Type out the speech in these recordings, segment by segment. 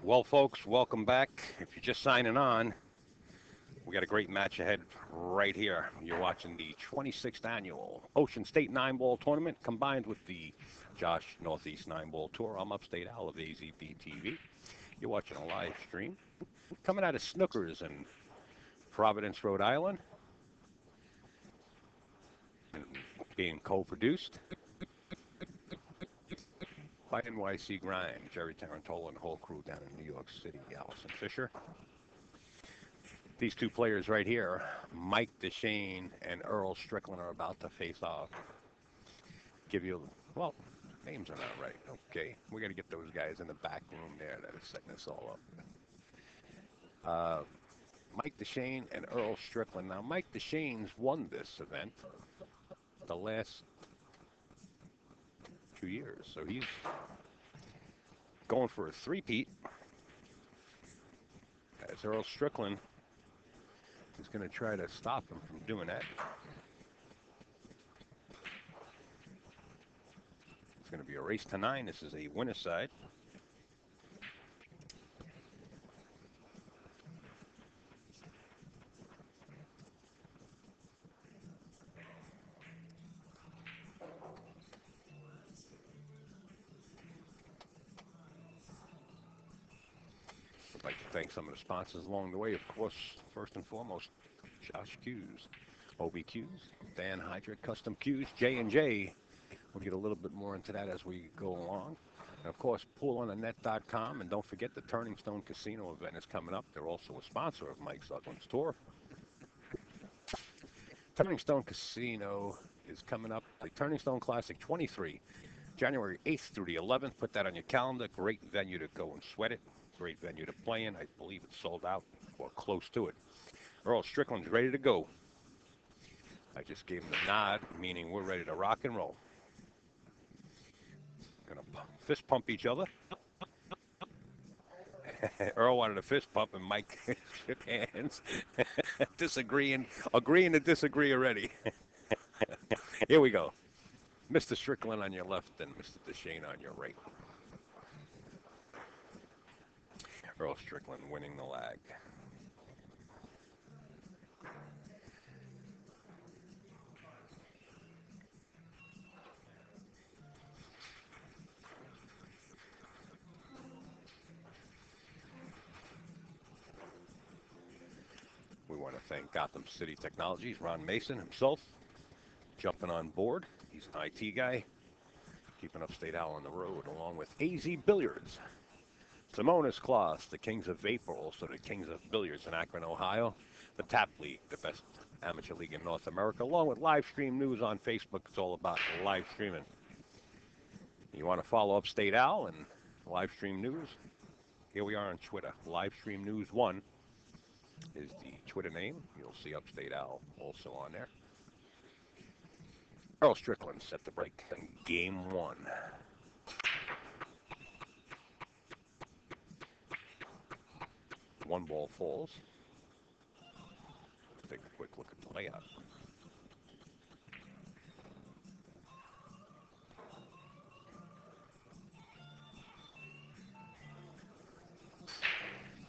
Well, folks, welcome back. If you're just signing on, we got a great match ahead right here. You're watching the 26th annual Ocean State 9-Ball Tournament combined with the Josh Northeast 9-Ball Tour. I'm Upstate Al of AZB TV. You're watching a live stream coming out of Snookers in Providence, Rhode Island, and being co-produced by NYC Grind, Jerry Tarantola, and the whole crew down in New York City, Allison Fisher. These two players right here, Mike Dechaine and Earl Strickland, are about to face off. Give you, well, names are not right. Okay, we got to get those guys in the back room there that are setting us all up. Mike Dechaine and Earl Strickland. Now, Mike Dechaine's won this event the last 2 years, so he's going for a three-peat. As Earl Strickland is going to try to stop him from doing that. It's going to be a race to 9. This is a winner's side. I'd like to thank some of the sponsors along the way. Of course, first and foremost, Josh Q's, OBQ's, Dan Hydrick, Custom Q's, J&J. We'll get a little bit more into that as we go along. And of course, poolonanet.com. And don't forget the Turning Stone Casino event is coming up. They're also a sponsor of Mike Suglin's tour. Turning Stone Casino is coming up. The Turning Stone Classic 23, January 8th through the 11th. Put that on your calendar. Great venue to go and sweat it. Great venue to play in. I believe it's sold out or close to it. Earl Strickland's ready to go. I just gave him the nod, meaning we're ready to rock and roll. Gonna fist pump each other. Earl wanted a fist pump, and Mike shook hands, agreeing to disagree already. Here we go. Mr. Strickland on your left and Mr. Dechaine on your right. Earl Strickland winning the lag. We want to thank Gotham City Technologies, Ron Mason himself, jumping on board. He's an IT guy, keeping Upstate Al on the road, along with AZ Billiards, Simonis Cloth, the Kings of Vapor, also the Kings of Billiards in Akron, Ohio, the Tap League, the best amateur league in North America, along with live stream news on Facebook. It's all about live streaming. You want to follow Upstate Al and live stream news? Here we are on Twitter. Live stream news 1 is the Twitter name. You'll see Upstate Al also on there. Earl Strickland set the break in game 1. One ball falls. Let's take a quick look at the layout.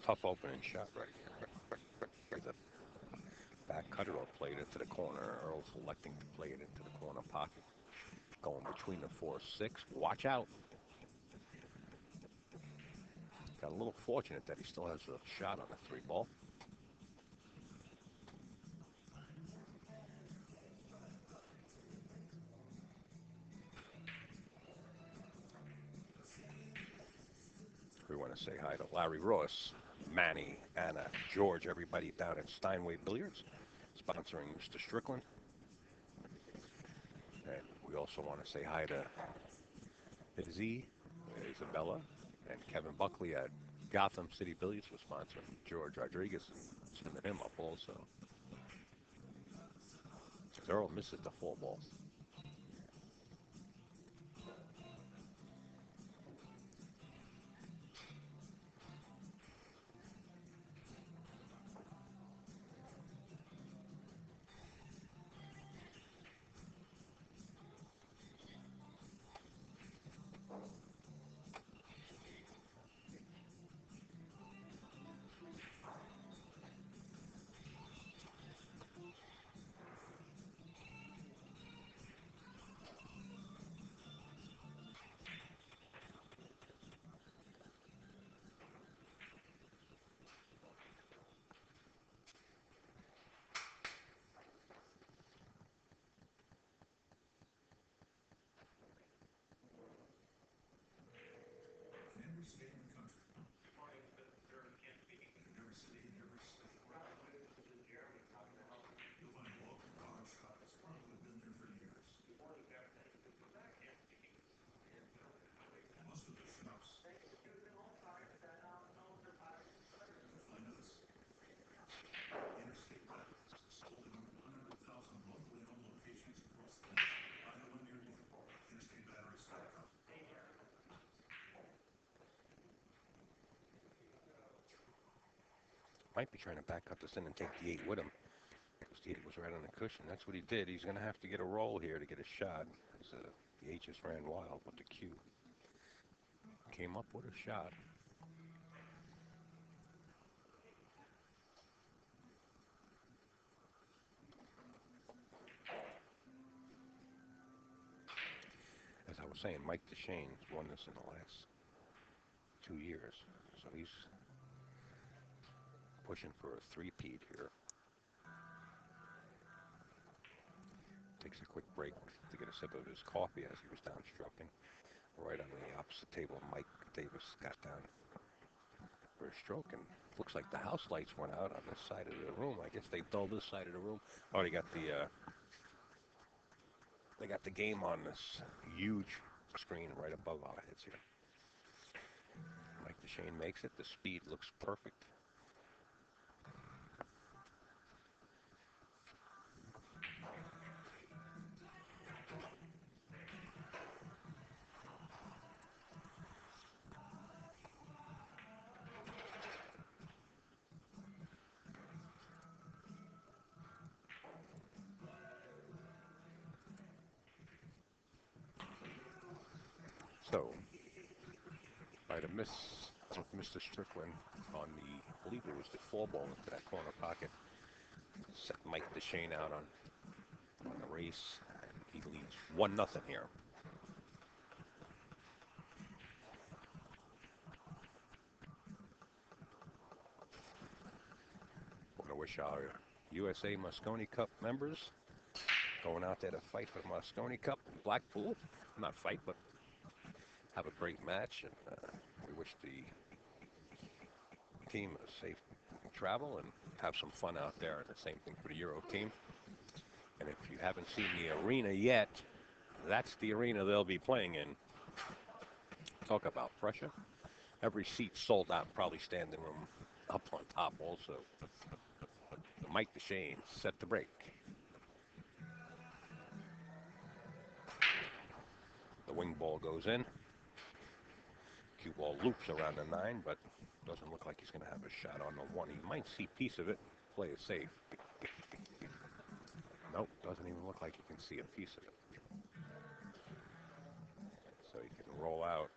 Tough opening shot right here. The back cutter will play it into the corner. Earl's electing to play it into the corner pocket. Going between the 4-6. Watch out. Got a little fortunate that he still has a shot on the 3 ball. We want to say hi to Larry Ross, Manny, Anna, George, everybody down at Steinway Billiards, sponsoring Mr. Strickland. And we also want to say hi to Izzy, Isabella, and Kevin Buckley at Gotham City Billiards for sponsoring George Rodriguez and sending him up also. Earl misses the 4 ball. Might be trying to back up this in and take the 8 with him. Because the 8 was right on the cushion. That's what he did. He's going to have to get a roll here to get a shot. So the 8 just ran wild, but the Q came up with a shot. As I was saying, Mike Dechaine's won this in the last 2 years. So he's pushing for a three-peat here. Takes a quick break to get a sip of his coffee as he was downstroking. Right on the opposite table, Mike Davis got down for a stroke, and looks like the house lights went out on this side of the room. I guess they dulled this side of the room. Oh, they got the game on this huge screen right above our heads here. Mike Dechaine makes it. The speed looks perfect. So, by the miss of Mr. Strickland on the, I believe it was the 4-ball into that corner pocket, set Mike Dechaine out on the race, and he leads 1-0 here. Want to wish our USA Moscone Cup members going out there to fight for the Moscone Cup in Blackpool. Not fight, but have a great match, and we wish the team a safe travel and have some fun out there. And the same thing for the Euro team. And if you haven't seen the arena yet, that's the arena they'll be playing in. Talk about pressure. Every seat sold out, probably standing room up on top also. Mike Dechaine set to break. The wing ball goes in. Cue ball loops around the 9, but doesn't look like he's going to have a shot on the 1. He might see a piece of it, play it safe. Nope, doesn't even look like you can see a piece of it. So he can roll out.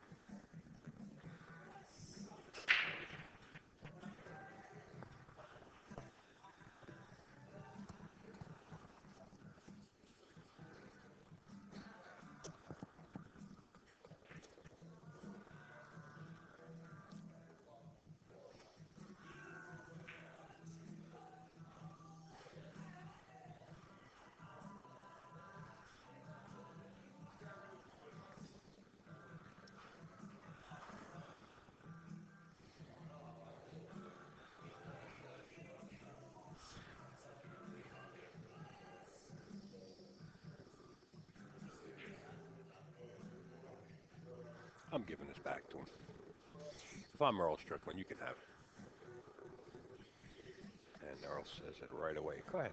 I'm giving this back to him. If I'm Earl Strickland, you can have it. And Earl says it right away. Go ahead.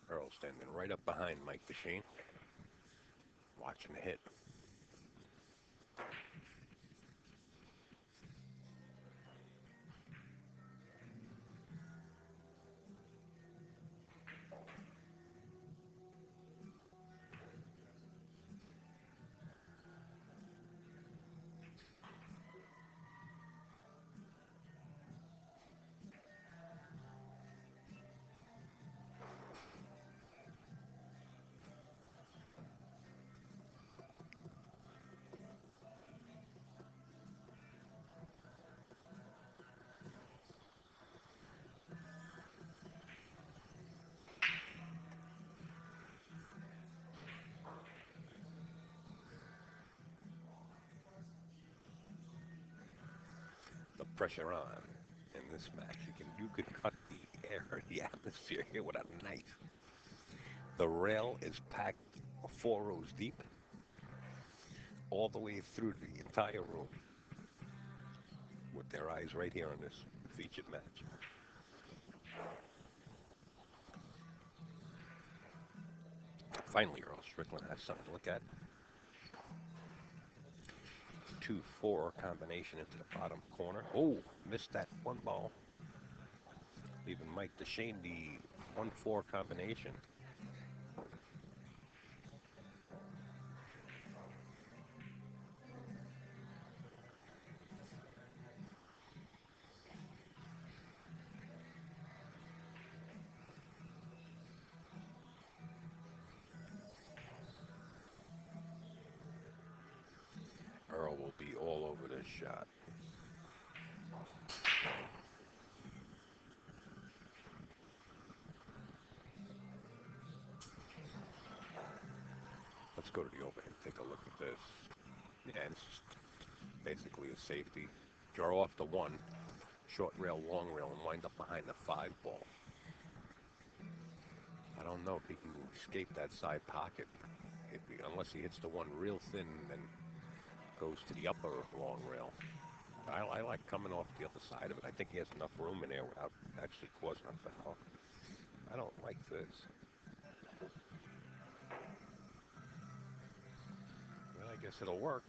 Earl standing right up behind Mike Dechaine, watching the hit. Pressure on. In this match, you could cut the air, the atmosphere here with a knife. The rail is packed 4 rows deep, all the way through the entire room, with their eyes right here on this featured match. Finally, Earl Strickland has something to look at. 2-4 combination into the bottom corner. Oh, missed that one ball. Leaving Mike Dechaine the 1-4 combination. Earl will be all over this shot. Let's go to the overhead. Take a look at this. Yeah, it's basically a safety. Draw off the 1, short rail, long rail, and wind up behind the 5 ball. I don't know if he can escape that side pocket unless he hits the 1 real thin and then goes to the upper long rail. I like coming off the other side of it. I think he has enough room in there without actually causing a foul. I don't like this. Well, I guess it'll work.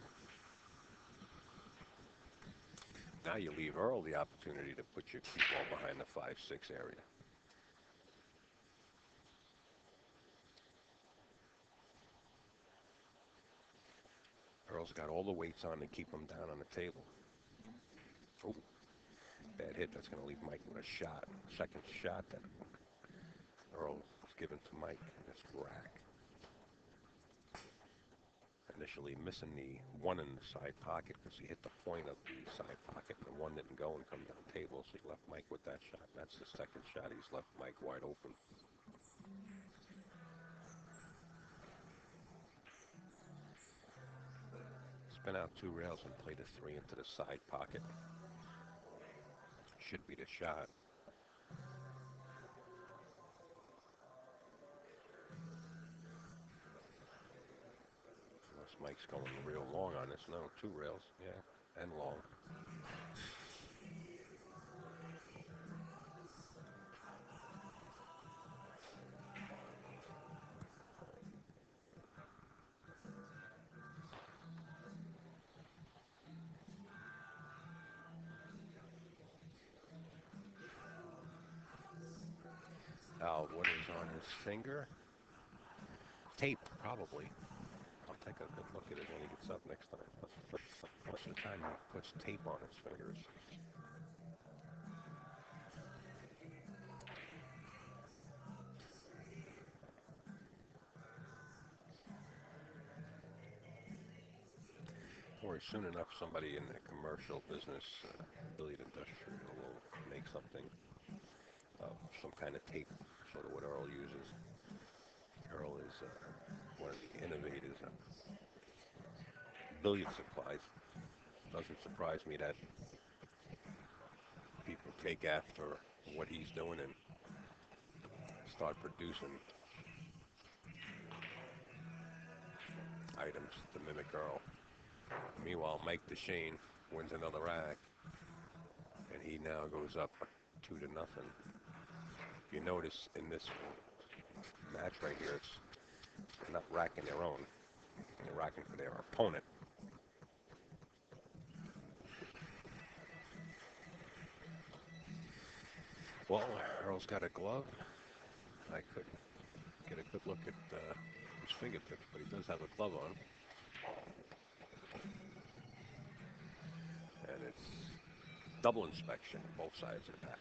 Now you leave Earl the opportunity to put your cue ball behind the 5-6 area. Earl's got all the weights on to keep him down on the table. Oh, bad hit. That's going to leave Mike with a shot. Second shot that Earl was given to Mike. That's rack. Initially missing the 1 in the side pocket because he hit the point of the side pocket and the 1 didn't go and come down the table, so he left Mike with that shot. That's the second shot. He's left Mike wide open. Spin out 2 rails and play the 3 into the side pocket. Should be the shot. Unless Mike's going real long on this. No, 2 rails. Yeah, and long. Now, what is on his finger? Tape, probably. I'll take a good look at it when he gets up next time. Most of the time he puts tape on his fingers. Or soon enough, somebody in the commercial business, billiard industry, will make something of some kind of tape, sort of what Earl uses. Earl is one of the innovators of billiard supplies. Doesn't surprise me that people take after what he's doing and start producing items to mimic Earl. Meanwhile, Mike Dechaine wins another rack, and he now goes up 2-0. If you notice in this match right here, they're not racking their own. They're racking for their opponent. Well, Earl's got a glove. I couldn't get a good look at his fingertips, but he does have a glove on. And it's double inspection, both sides of the bat.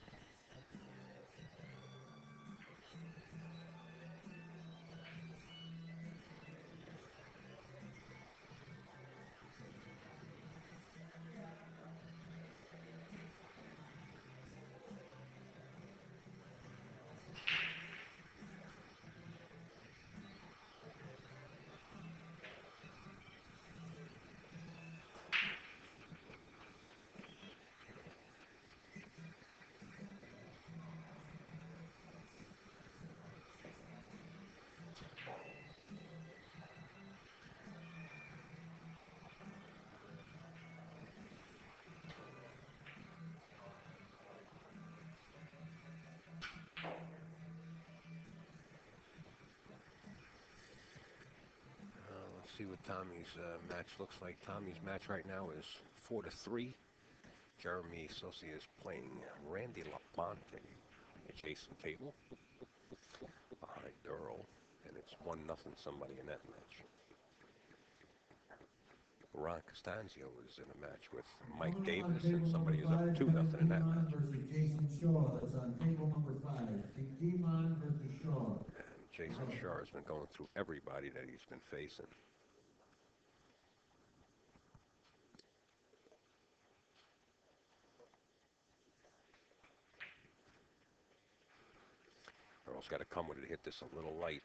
see what Tommy's match looks like. Tommy's match right now is 4-3. Jeremy Sosi is playing Randy Labonte, adjacent table, behind Earl, and it's 1-0 somebody in that match. Ron Costanzo is in a match with Mike Davis, and somebody is up 2-0 in that match. Jason Shaw, that's on table number 5. Dechaine versus Shaw. And Jason Shaw has been going through everybody that he's been facing. Earl's got to come with it to hit this a little light.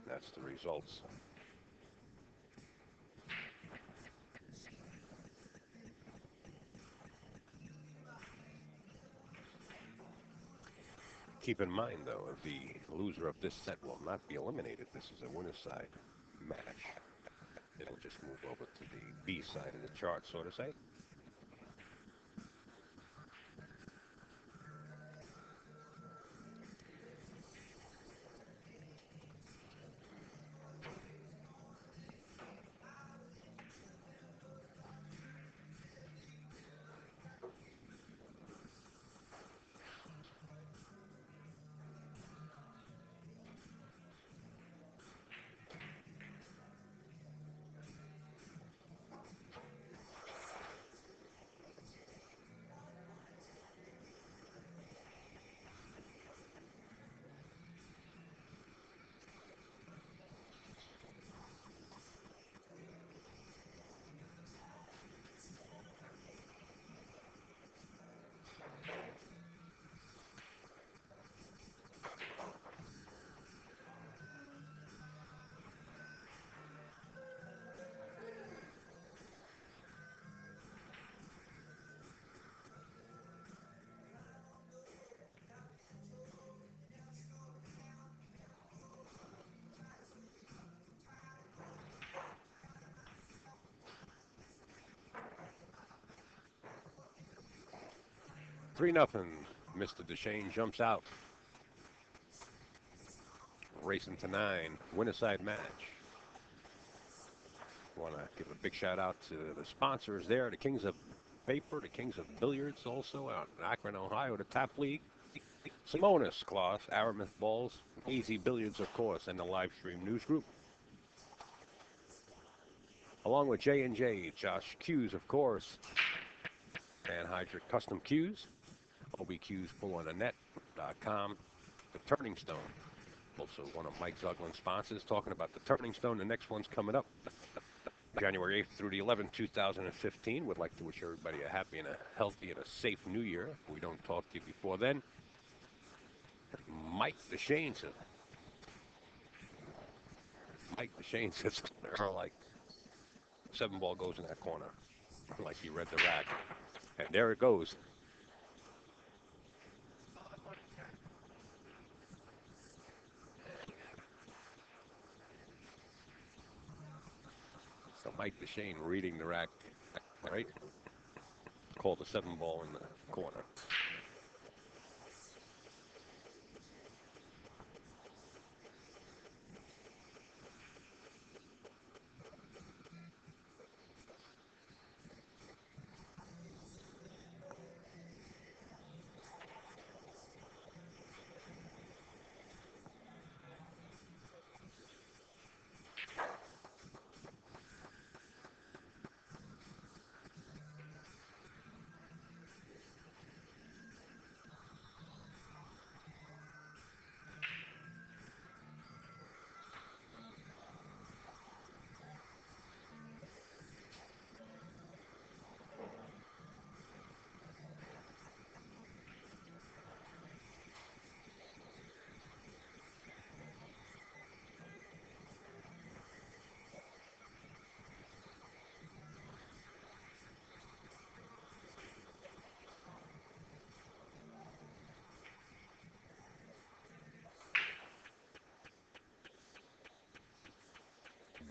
That's the results. Keep in mind, though, the loser of this set will not be eliminated. This is a winner's side match. It'll just move over to the B side of the chart, so to say. Three nothing. Mr. Dechaine jumps out. Racing to 9. Winner side match. Want to give a big shout out to the sponsors there, the Kings of Paper, the Kings of Billiards, also out in Akron, Ohio, the Tap League, Simonis Cloth, Aramis Balls, Easy Billiards, of course, and the live stream news group. Along with J&J, Josh Hughes, of course, and Hydric Custom Cues, OBQs Pull on the Net.com, the Turning Stone. Also one of Mike Zuglin's sponsors, talking about the Turning Stone. The next one's coming up January 8th through the 11th, 2015. Would like to wish everybody a happy and a healthy and a safe new year. If we don't talk to you before then. Mike Dechaine says, like 7-ball goes in that corner, like he read the rack. And there it goes. So Mike Dechaine reading the rack, right? Called a 7-ball in the corner.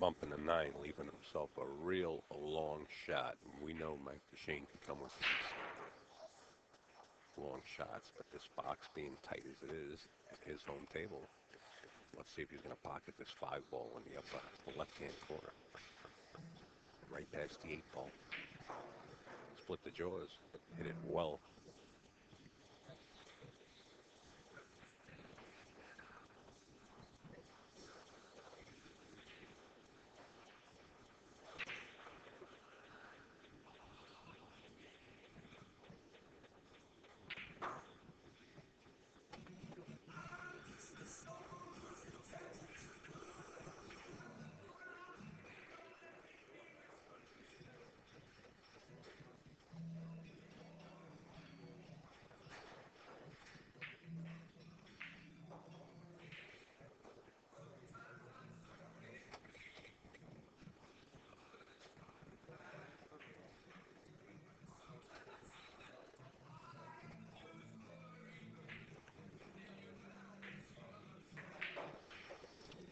bumping the 9, leaving himself a real long shot. We know Mike Dechaine can come with long shots, but this box being tight as it is at his home table, let's see if he's going to pocket this 5 ball in the upper left-hand corner. Right past the 8 ball. Split the jaws, hit it well.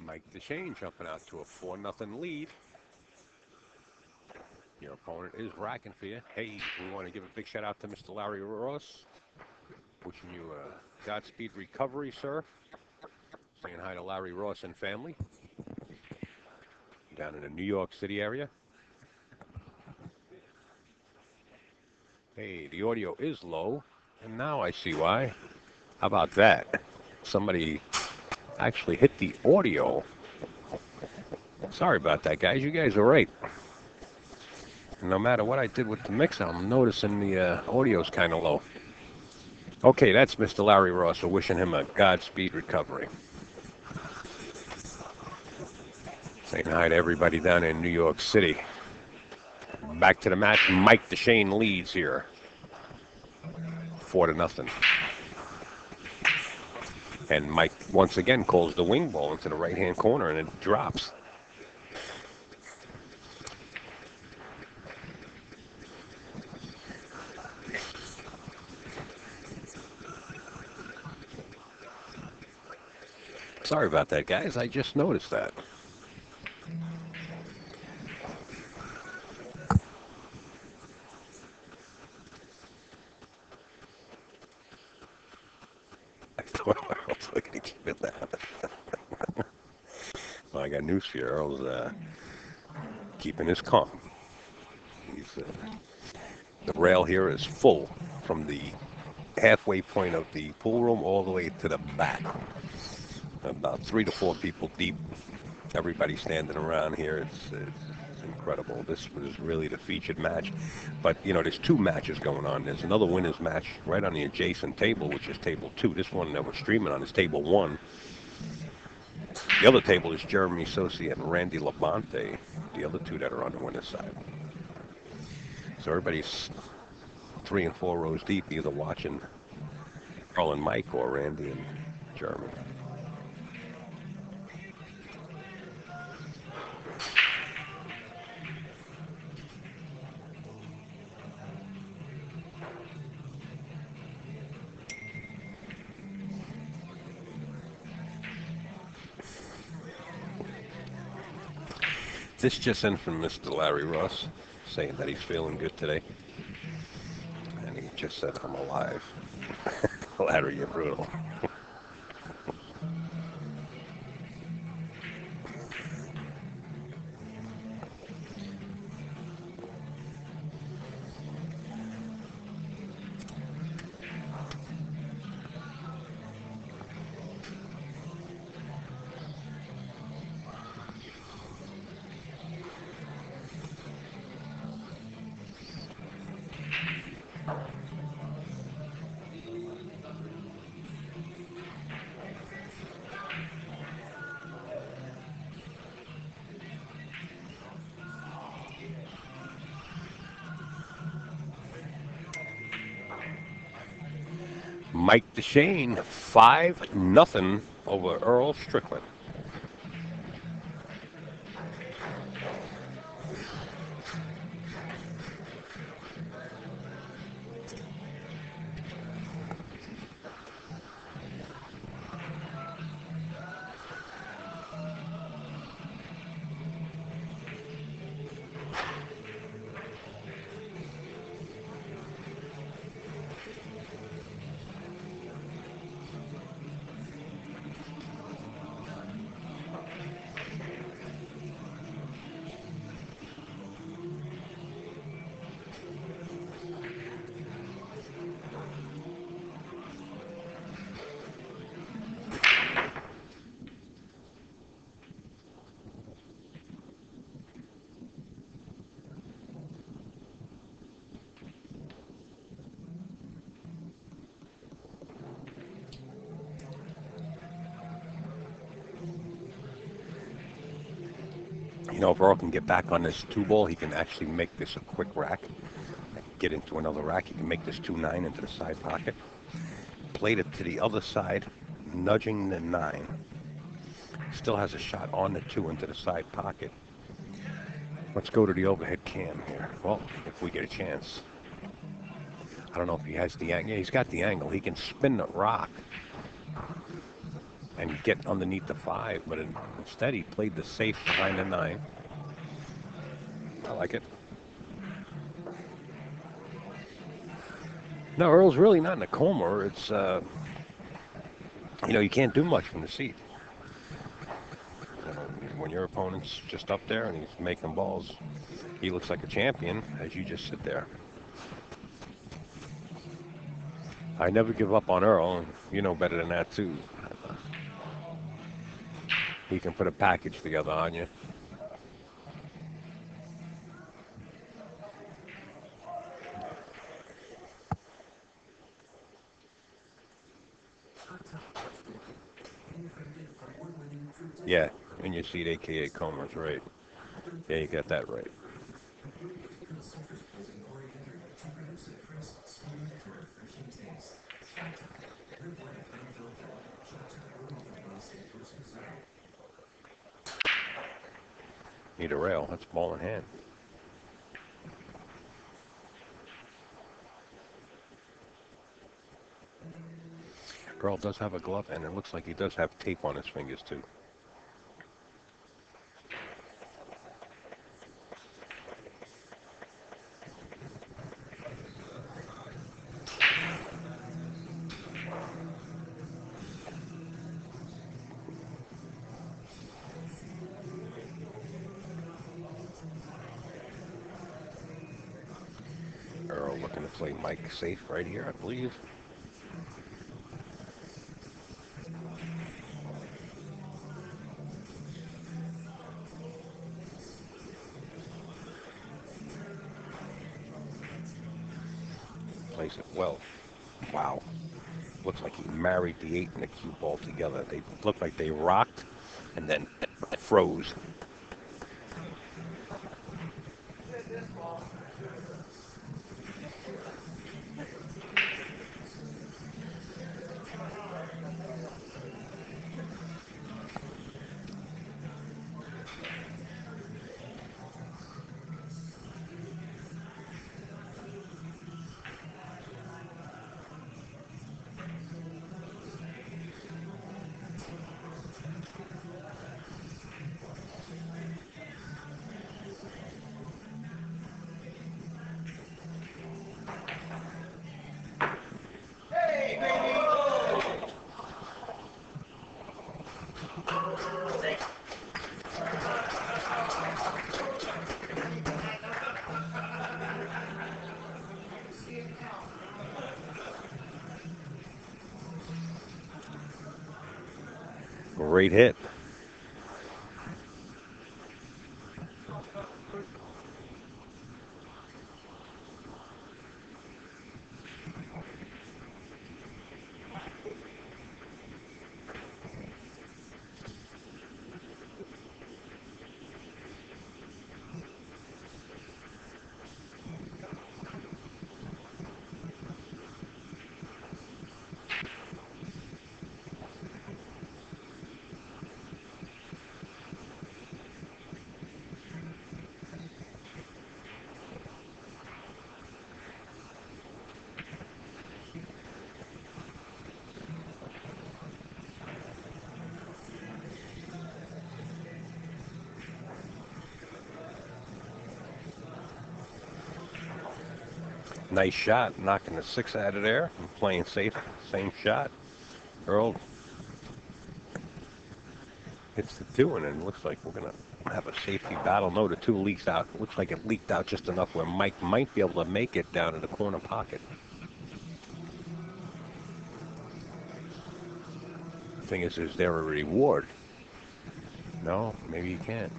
Mike Dechaine jumping out to a 4-0 lead. Your opponent is racking for you. Hey, we want to give a big shout out to Mr. Larry Ross. Wishing you a Godspeed recovery, sir. Saying hi to Larry Ross and family. Down in the New York City area. Hey, the audio is low. And now I see why. How about that? Somebody actually hit the audio. Sorry about that, guys. You guys are right. And no matter what I did with the mix, I'm noticing the audio's kind of low. Okay, that's Mr. Larry Ross. So wishing him a Godspeed recovery. Saying hi to everybody down in New York City. Back to the match. Mike Dechaine leads here. 4-0. And Mike once again calls the wing ball into the right-hand corner, and it drops. Sorry about that, guys. I just noticed that. I thought I was looking to keep it down. Well, I got news for you. Earl's keeping his calm. He's, the rail here is full from the halfway point of the pool room all the way to the back. About 3 to 4 people deep. Everybody standing around here. It's incredible. This was really the featured match. But, you know, there's 2 matches going on. There's another winners match right on the adjacent table, which is table 2. This one that we're streaming on is table 1. The other table is Jeremy Sosi and Randy Labonte, the other 2 that are on the winner's side. So everybody's 3 and 4 rows deep, either watching Earl and Mike or Randy and Jeremy. This just in from Mr. Larry Ross, saying that he's feeling good today. And he just said, I'm alive. Larry, you're brutal. Mike Dechaine, 5-0 over Earl Strickland. If Earl can get back on this 2 ball, he can actually make this a quick rack. Get into another rack. He can make this 2-9 into the side pocket. Played it to the other side, nudging the 9. Still has a shot on the 2 into the side pocket. Let's go to the overhead cam here. Well, if we get a chance. I don't know if he has the angle. Yeah, he's got the angle. He can spin the rock and get underneath the 5, but instead he played the safe behind the 9. I like it. No, Earl's really not in a coma. It's, you can't do much from the seat. When your opponent's just up there and he's making balls, he looks like a champion as you just sit there. I never give up on Earl, and you know better than that too. He can put a package together on you. Yeah, in your seat, aka comas, right? Yeah, you got that right. Need a rail. That's ball in hand. Earl does have a glove, and it looks like he does have tape on his fingers too. Earl looking to play Mike safe right here, I believe. Plays it well. Wow. Looks like he married the 8 and the cue ball together. They look like they rocked and then froze. Great hit. Nice shot, knocking the 6 out of there and playing safe. Same shot. Earl hits the 2, and it looks like we're going to have a safety battle. No, the 2 leaks out. Looks like it leaked out just enough where Mike might be able to make it down in the corner pocket. The thing is there a reward? No, maybe you can't.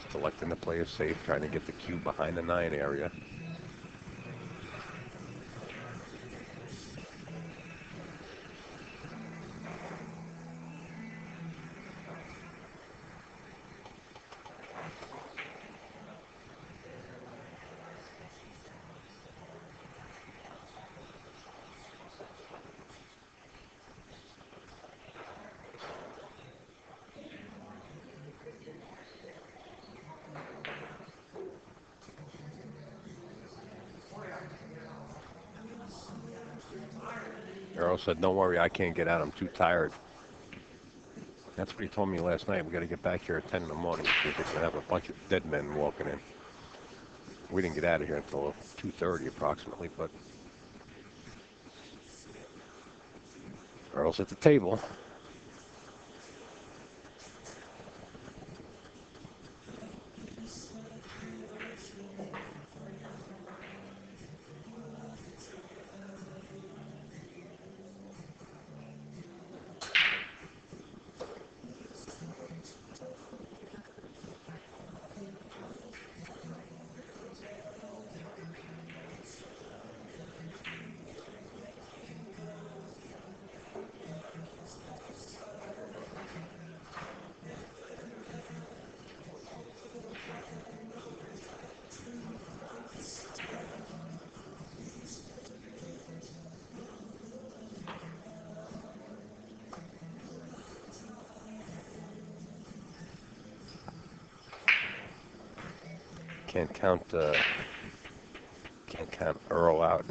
Just electing to play it safe, trying to get the cue behind the 9 area. Earl said, "Don't worry, I can't get out. I'm too tired." That's what he told me last night. We got to get back here at 10 in the morning because we're gonna have a bunch of dead men walking in. We didn't get out of here until 2:30 approximately, but Earl's at the table. Can't count Earl out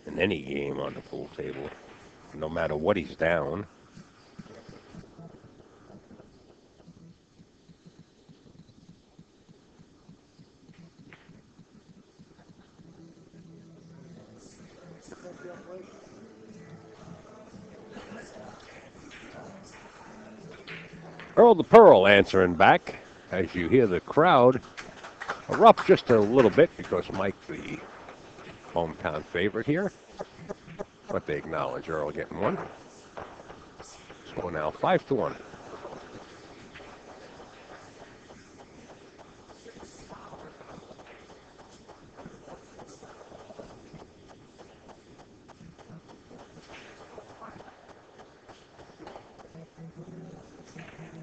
in any game on the pool table, no matter what he's down. Earl the Pearl answering back as you hear the crowd erupt just a little bit because Mike, the hometown favorite here, but they acknowledge Earl getting one. Score now 5-1.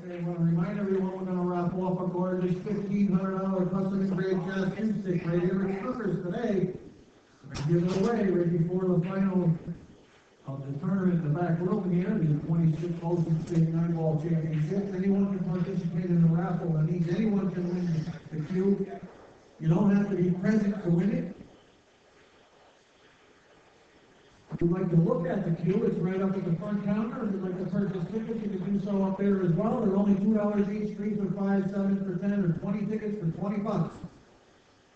Okay, I want to remind everyone we're going to raffle off a gorgeous $1,500 custom engraved jazz cue stick right here at Snookers today. We're going to give it away right before the final of the tournament in the back room here, the 26th Ocean State 9-ball championship. Anyone can participate in the raffle. That means anyone can win the cue. You don't have to be present to win it. If you'd like to look at the queue, it's right up at the front counter. If you'd like to purchase tickets, you can do so up there as well. They're only $2 each, 3 for 5, 7 for 10, or 20 tickets for $20.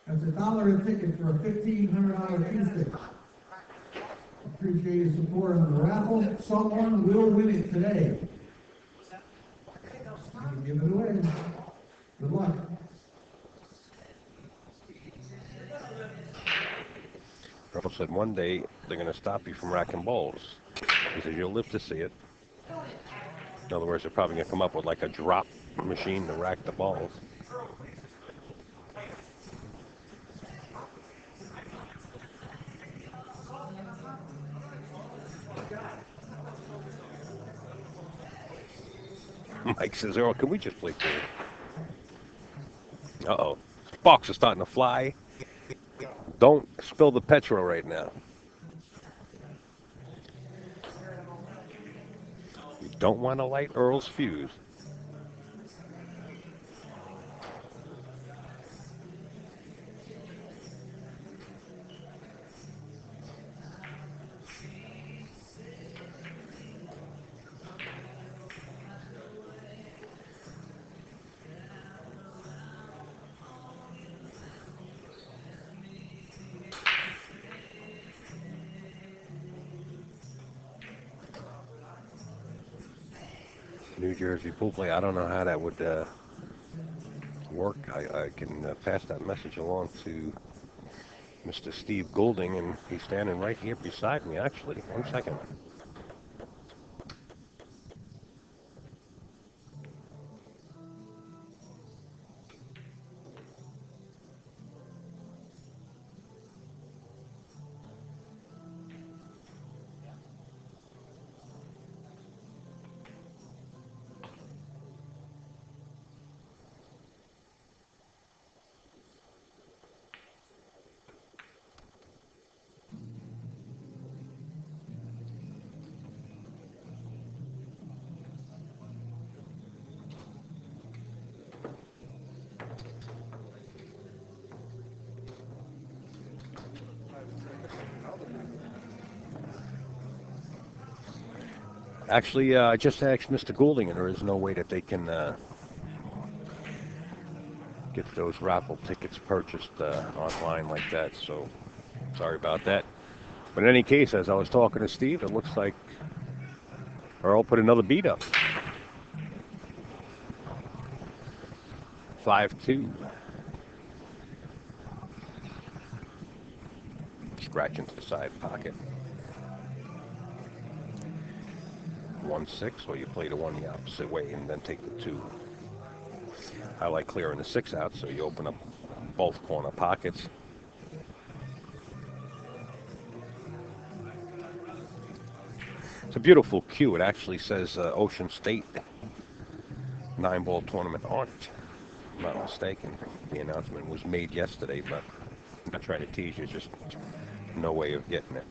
That's $1 a ticket for a $1,500 queue stick. Appreciate your support on the raffle. Someone will win it today. Give it away. Good luck. Earl said one day they're going to stop you from racking balls. He said you'll live to see it. In other words, they're probably going to come up with like a drop machine to rack the balls. Mike says, Earl, can we just play pool? Uh-oh. Sparks are starting to fly. Don't spill the petrol right now. You don't want to light Earl's fuse. New Jersey pool play. I don't know how that would work. I can pass that message along to Mr. Steve Goulding, and he's standing right here beside me, actually. 1 second. Actually, I just asked Mr. Goulding, and there is no way that they can get those raffle tickets purchased online like that. So sorry about that. But in any case, as I was talking to Steve, it looks like Earl put another beat up. 5-2. Scratch into the side pocket. 1-6, or you play the 1 the opposite way and then take the 2. I like clearing the 6 out, so you open up both corner pockets. It's a beautiful cue. It actually says Ocean State 9-ball tournament on it. If I'm not mistaken. The announcement was made yesterday, but I'm not trying to tease you, just no way of getting it.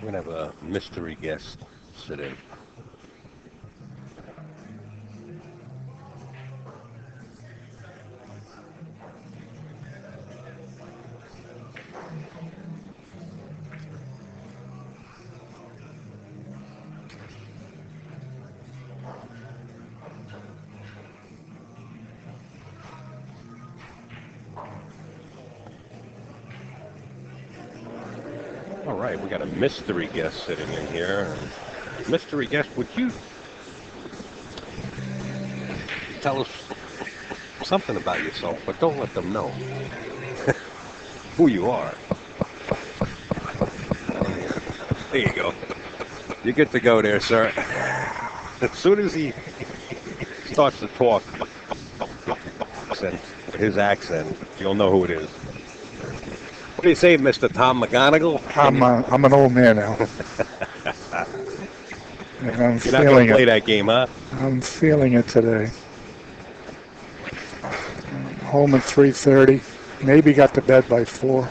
We're going to have a mystery guest sit in. All right, we got a mystery guest sitting in here. Mystery guest, would you tell us something about yourself, but don't let them know who you are? There you go. You get to go there, sir. As soon as he starts to talk, his accent, you'll know who it is. What do you say, Mr. Tom McGonigal? I'm an old man now. And I'm You're not going to play that game, huh? I'm feeling it today. Home at 3:30. Maybe got to bed by 4.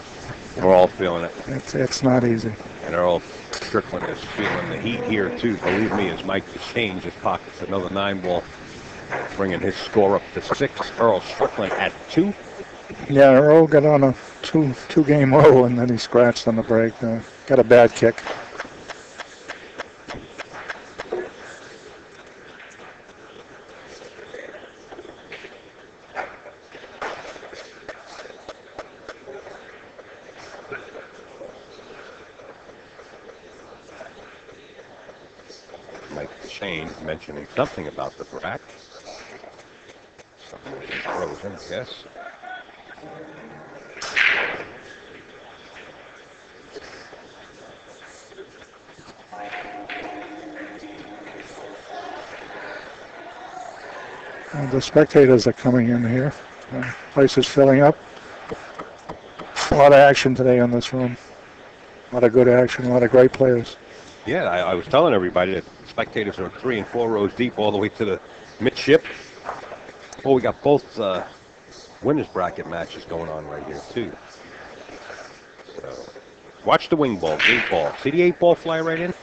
We're all feeling it. It's not easy. And Earl Strickland is feeling the heat here, too. Believe me, as Mike Dechaine just pockets another 9-ball, bringing his score up to 6. Earl Strickland at 2. Yeah, Earl got on a two-game row, and then he scratched on the break. Got a bad kick. Mike Dechaine mentioning something about the brack. Something that is frozen, I guess. The spectators are coming in here. Place is filling up. A lot of action today on this room. A lot of good action, a lot of great players. Yeah, I was telling everybody that spectators are 3 and 4 rows deep all the way to the midship. Oh, we got both winners bracket matches going on right here, too. So Watch the wing ball, 8 ball. See the 8 ball fly right in?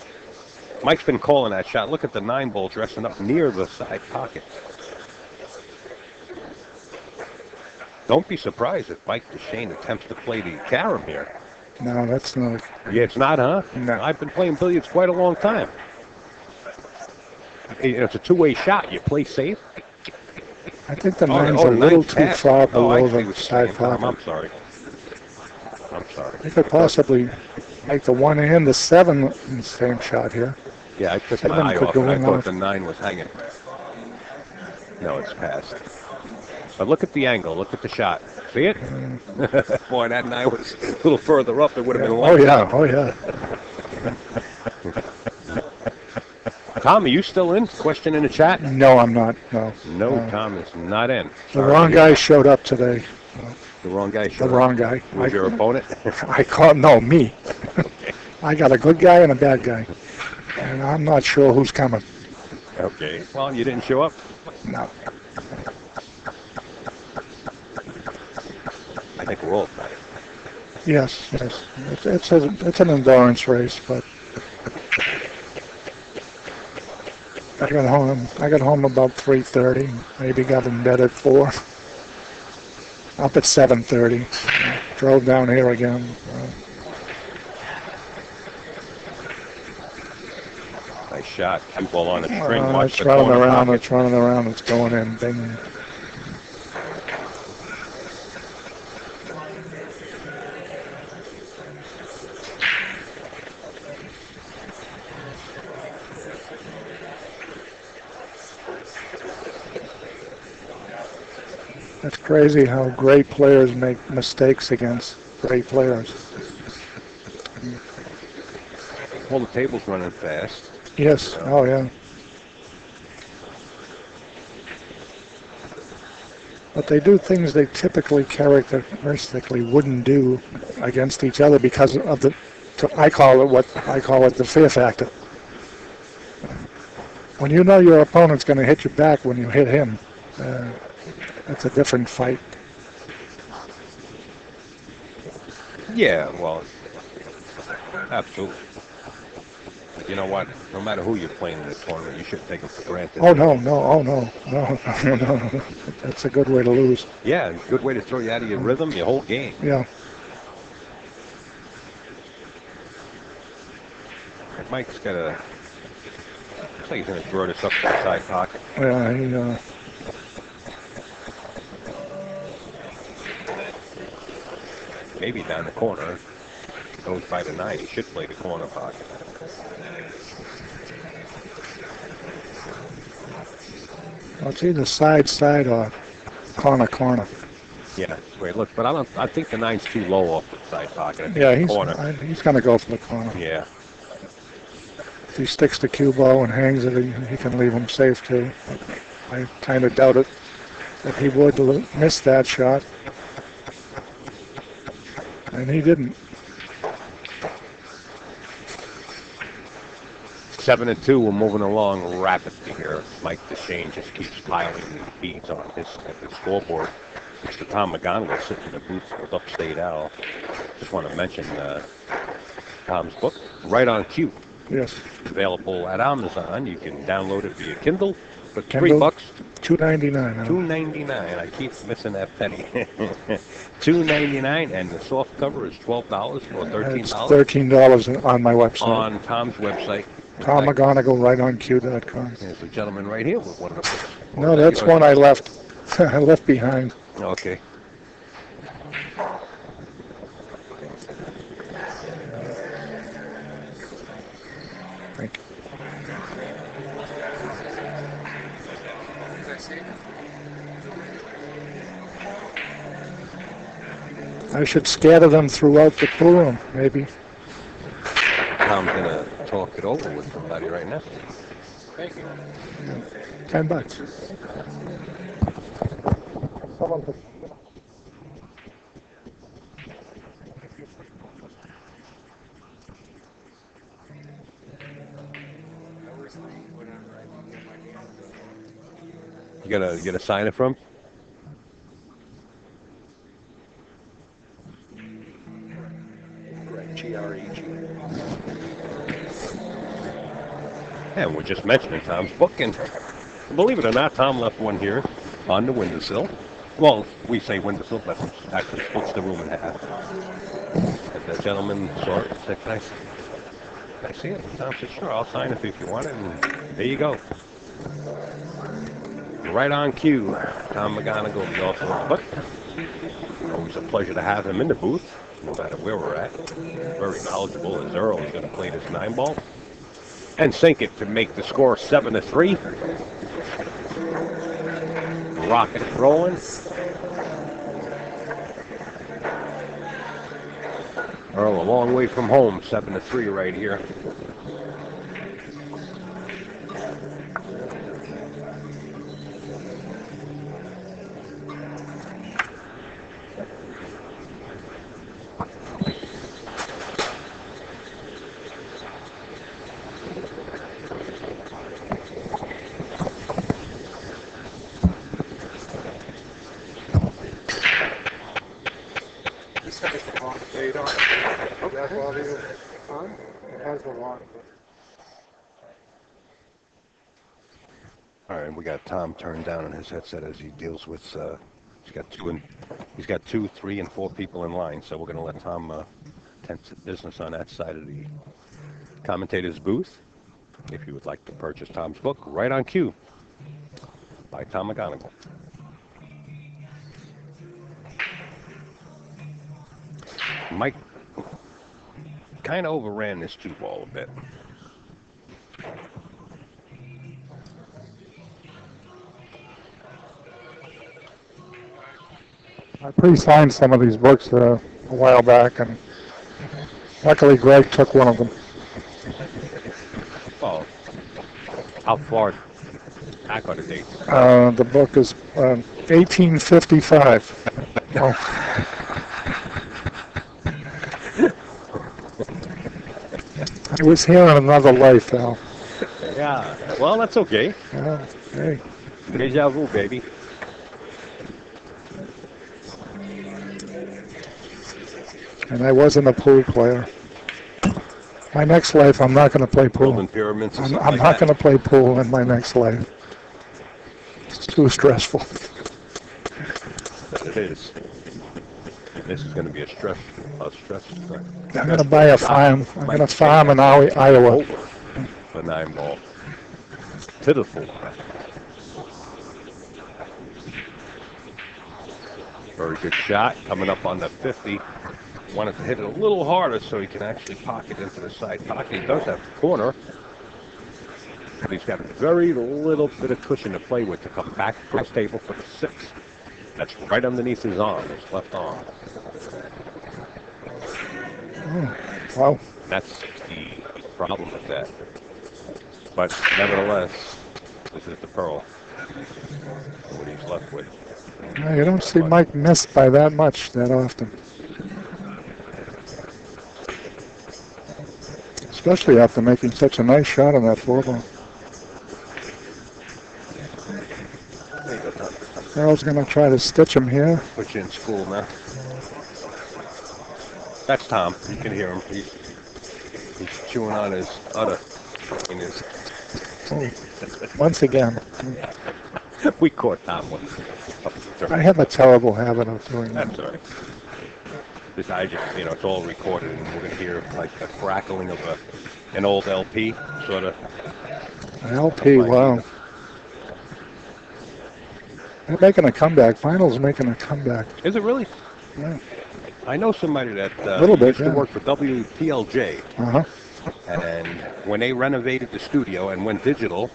Mike's been calling that shot. Look at the 9 ball dressing up near the side pocket. Don't be surprised if Mike Dechaine attempts to play the carom here. No, that's not. Yeah, it's not, huh? No. I've been playing billiards quite a long time. It's a two-way shot. You play safe. I think the nine's a little too far below the side pocket. I'm sorry. I'm sorry. They could possibly make the 1 and the 7 in the same shot here. Yeah, I took 7 my eye could off go and I in thought off. the 9 was hanging. No, it's passed. But look at the angle. Look at the shot. See it? Boy, that 9 was a little further up. It would have been Oh, one. yeah. Oh, yeah. Tom, are you still in? Question in the chat? No, I'm not. No. No, Tom is not in. The wrong guy showed up today. The wrong guy The showed up. wrong guy. Was your opponent? I called, no, me. I got a good guy and a bad guy. And I'm not sure who's coming. Okay. Well, you didn't show up? No. I think we're all tired. Yes, yes. It's an endurance race, but I got home about 3:30. Maybe got in bed at 4. Up at 7:30. Drove down here again. Nice shot. Cue ball on a string. Watch It's the running corner around. pocket. It's running around. It's going in. Bing. It's crazy how great players make mistakes against great players. Well, the table's running fast. Yes. Oh, yeah. But they do things they typically characteristically wouldn't do against each other because of I call it the fear factor. When you know your opponent's going to hit you back when you hit him, it's a different fight. Yeah, well, absolutely. But you know what? No matter who you're playing in the tournament, you shouldn't take them for granted. No. That's a good way to lose. Yeah, good way to throw you out of your rhythm, your whole game. Yeah. Mike's got a... Looks like he's going to throw this up to the side pocket. Yeah, Maybe down the corner. Goes by the 9. He should play the corner pocket. well, it's either side or corner. Yeah, that's the way it looks. But I think the 9's too low off the side pocket. I think Yeah, the corner. he's going to go for the corner. Yeah. If he sticks the cue ball and hangs it, he can leave him safe too. I kind of doubt it that he would miss that shot. And he didn't. 7-2, we're moving along rapidly here. Mike Dechaine just keeps piling beads on his scoreboard. Mr. Tom McGonigal sitting in the booth with Upstate Al. Just want to mention Tom's book, Right on Cue. Yes. Available at Amazon. You can download it via Kindle for Kindle, $3. $2.99. $2.99. I keep missing that penny. $2.99, and the soft cover is $12 or $13. It's $13 on my website. On Tom's website. Tom McGonigal, rightonq.com. There's a gentleman right here with one of the books. No, that's one I left. I left behind. Okay. Thank you. I should scatter them throughout the pool room, maybe. Tom's going to talk it over with somebody right now. Thank you. $10. You gonna sign it from? G-R-E-G. And we're just mentioning Tom's book, and believe it or not, Tom left one here on the windowsill. Well, we say windowsill, but actually splits the room in half. And the gentleman saw it and said, can I see it? Tom said, sure, I'll sign it if you want it, and there you go. Right on cue, Tom McGonigal, the author of the book. Always a pleasure to have him in the booth, no matter where we're at. Very knowledgeable as Earl is going to play this 9-ball. And sink it to make the score 7-3. Rocket rolling. Earl a long way from home, 7-3 right here. All right, we got Tom turned down on his headset as he deals with. He's got 2, 3, and 4 people in line. So we're going to let Tom tend to business on that side of the commentator's booth. If you would like to purchase Tom's book, Right on Cue, by Tom McGonigal. Mike kind of overran this 2-ball a bit. I pre-signed some of these books a while back, and luckily Greg took one of them. Oh, how far back on the date? The book is 1855. Oh. I was here in another life, Al. Yeah, well, that's okay. Hey. Deja vu, baby. And I wasn't a pool player. My next life, I'm not going to play pool. Golden Pyramids. I'm not going to play pool in my next life. It's too stressful. It is. This is going to be a stress. I'm going to buy a farm. I'm going to farm in Iowa. The 9-ball. To the 4. Very good shot. Coming up on the 50. Wanted to hit it a little harder so he can actually pocket into the side pocket. He does have the corner. But he's got a very little bit of cushion to play with to come back to his table for the 6. That's right underneath his arm, his left arm. Oh, wow. That's the problem with that. But nevertheless, this is the pearl. What he's left with. No, you don't see Mike miss by that much that often. Especially after making such a nice shot on that 4-ball. Earl's going to try to stitch him here. Put you in school now. That's Tom. You can hear him. He's chewing on his udder. Once again. We caught Tom once. I have a terrible habit of doing that. That's all right. This, it's all recorded, and we're going to hear like the crackling of an old LP, sort of. An LP, wow. They're making a comeback. Vinyl's making a comeback. Is it really? Yeah. I know somebody that used to work for WPLJ. Uh-huh. And when they renovated the studio and went digital,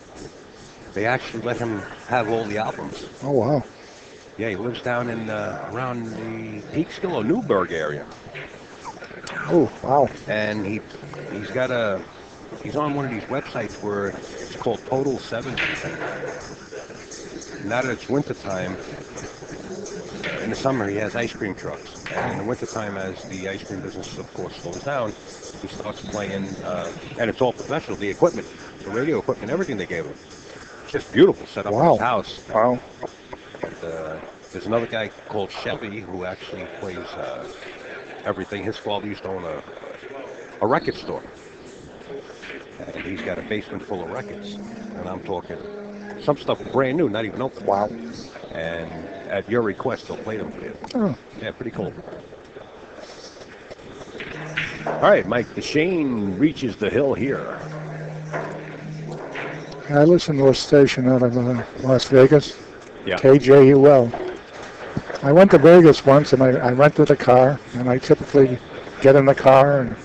they actually let him have all the albums. Oh, wow. Yeah, he lives down in around the Peekskill or Newburgh area. Oh, wow. And he's on one of these websites where it's called Total 70. Now that it's wintertime, in the summer he has ice cream trucks. And in the wintertime, as the ice cream business, of course, slows down, he starts playing, and it's all professional, the equipment, the radio equipment, everything they gave him. Just beautiful set up in his house. Wow. And, there's another guy called Chevy who actually plays everything. His father used to own a record store. And he's got a basement full of records. And I'm talking some stuff brand new, not even open. Wow. And at your request, he'll play them for you. Oh. Yeah, pretty cool. All right, Mike Dechaine reaches the hill here. I listen to a station out of Las Vegas, Yeah. KJUL. I went to Vegas once and I rented a car, and I typically get in the car and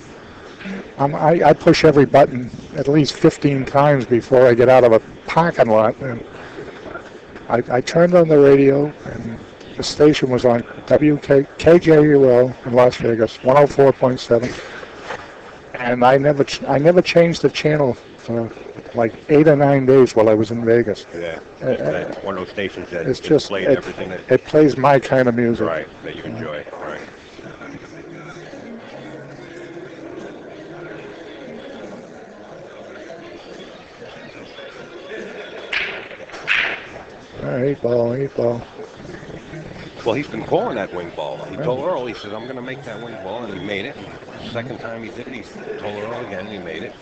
I push every button at least 15 times before I get out of a parking lot. And I turned on the radio, and the station was on KJUL in Las Vegas, 104.7. And I never changed the channel for like 8 or 9 days while I was in Vegas. Yeah, one of those stations that It's just played everything that it plays my kind of music. right that you enjoy. Right. All right, 8-ball. Well, he's been calling that wing ball. He told Earl, he said, I'm going to make that wing ball, and he made it. The second time he did it, he told Earl again, and he made it.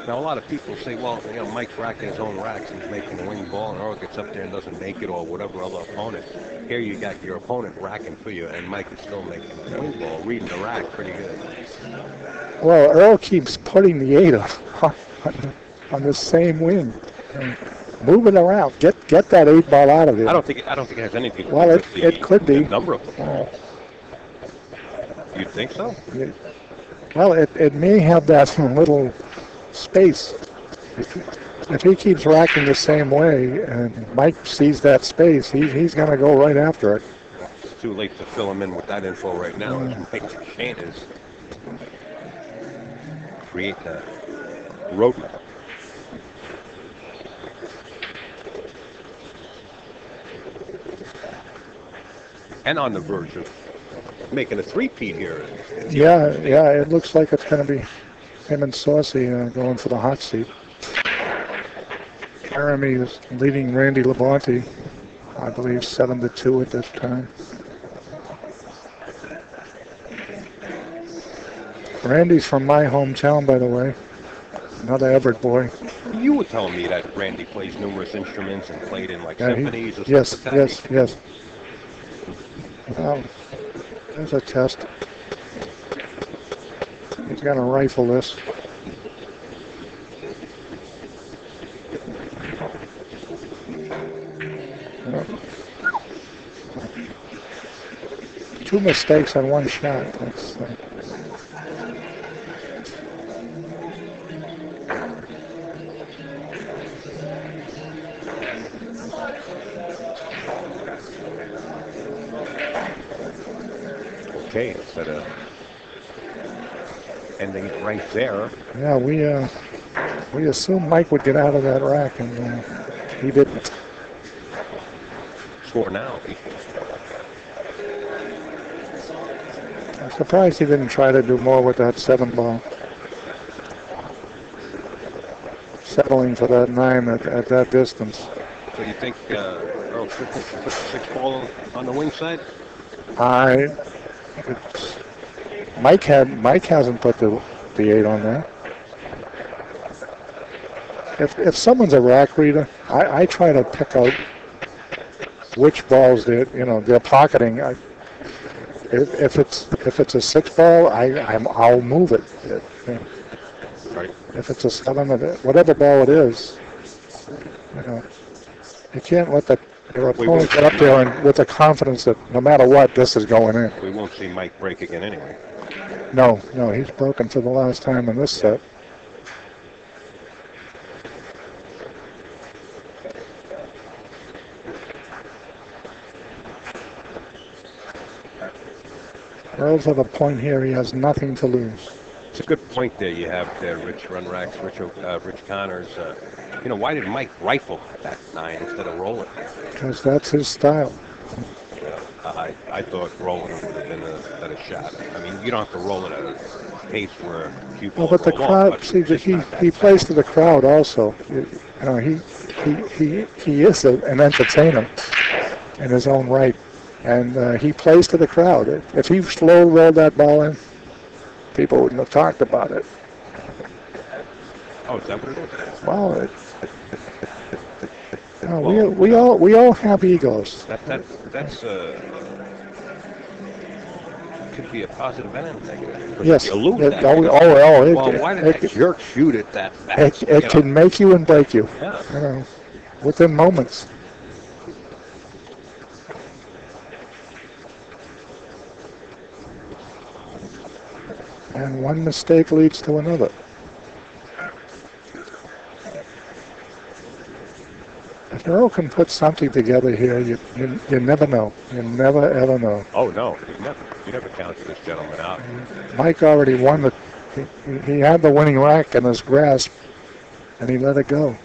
Now, a lot of people say, well, you know, Mike's racking his own racks. He's making the wing ball, and Earl gets up there and doesn't make it, or whatever other opponent. Here you got your opponent racking for you, and Mike is still making the wing ball, reading the rack pretty good. Well, Earl keeps putting the 8 on the same wing. Move it around. Get that 8-ball out of there. I don't think it has anything to do Well, with it could be. the number of them. You think so? Well, it may have that little space. If he keeps racking the same way and Mike sees that space, he's going to go right after it. It's too late to fill him in with that info right now. Mike Dechaine is creating a roadmap. And on the verge of making a three-peat here. Yeah, it looks like it's going to be him and Saucy going for the hot seat. Jeremy is leading Randy Labonte, I believe 7-2 at this time. Randy's from my hometown, by the way. Another Everett boy. You were telling me that Randy plays numerous instruments and played in like symphonies or yes, something like that. Yes. There's a test. He's going to rifle this. Two mistakes on one shot. That's, Okay, instead of ending it right there. Yeah, we assumed Mike would get out of that rack, and he didn't. Score now. I'm surprised he didn't try to do more with that 7-ball. Settling for that 9 at that distance. So you think Earl Strickland can put the 6-ball on the wing side? Mike hasn't put the 8 on there. If someone's a rack reader, I try to pick out which balls they're pocketing. If it's a 6-ball, I'll move it. Right. If it's a 7, whatever ball it is, you can't let your opponent get up there and with the confidence that no matter what, this is going in. We won't see Mike break again anyway. No, he's broken for the last time in this set. Earl's at a point here, he has nothing to lose. It's a good point there you have there, Rich Run Racks, Rich Connors. Why did Mike rifle that 9 instead of roll it? Because that's his style. I thought rolling it would have been a better shot. I mean, you don't have to roll it at a pace where a few balls but the roll crowd, off, he plays to the crowd also. He is an entertainer in his own right. And he plays to the crowd. If he slow rolled that ball in, people wouldn't have talked about it. Oh, is that what it is? Well, we all have egos. That's could be a positive and a negative. Yes. You lose that. Well, why did that jerk shoot it that fast? It can make you and break you. Yeah. Within moments. And one mistake leads to another. If Earl can put something together here, you never know. You never, ever know. Oh, no. You never counted this gentleman out. Mike already won the... He had the winning rack in his grasp, and he let it go.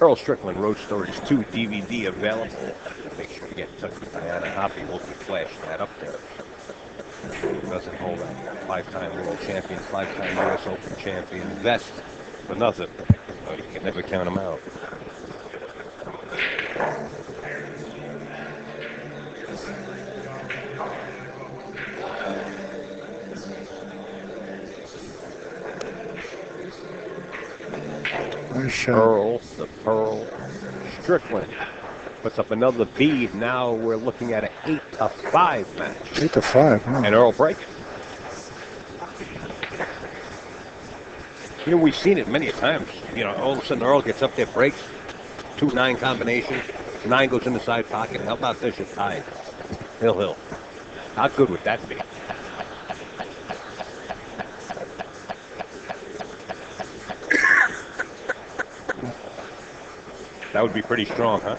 Earl Strickland, Rhode Stories 2 DVD available. Make sure you get in touch with Diana Hoppy. We'll be flashing that up there. Doesn't hold that 5-time world champion, 5-time U.S. Open champion vest for nothing. So you can never count him out. Earl, the Pearl, Strickland puts up another bead. Now we're looking at an 8-5 match. 8-5, huh? And Earl breaking. You know, we've seen it many times. You know, all of a sudden Earl gets up there, breaks, 2-9 combination, 9 goes in the side pocket. How about this? You're tied. Hill. How good would that be? That would be pretty strong, huh?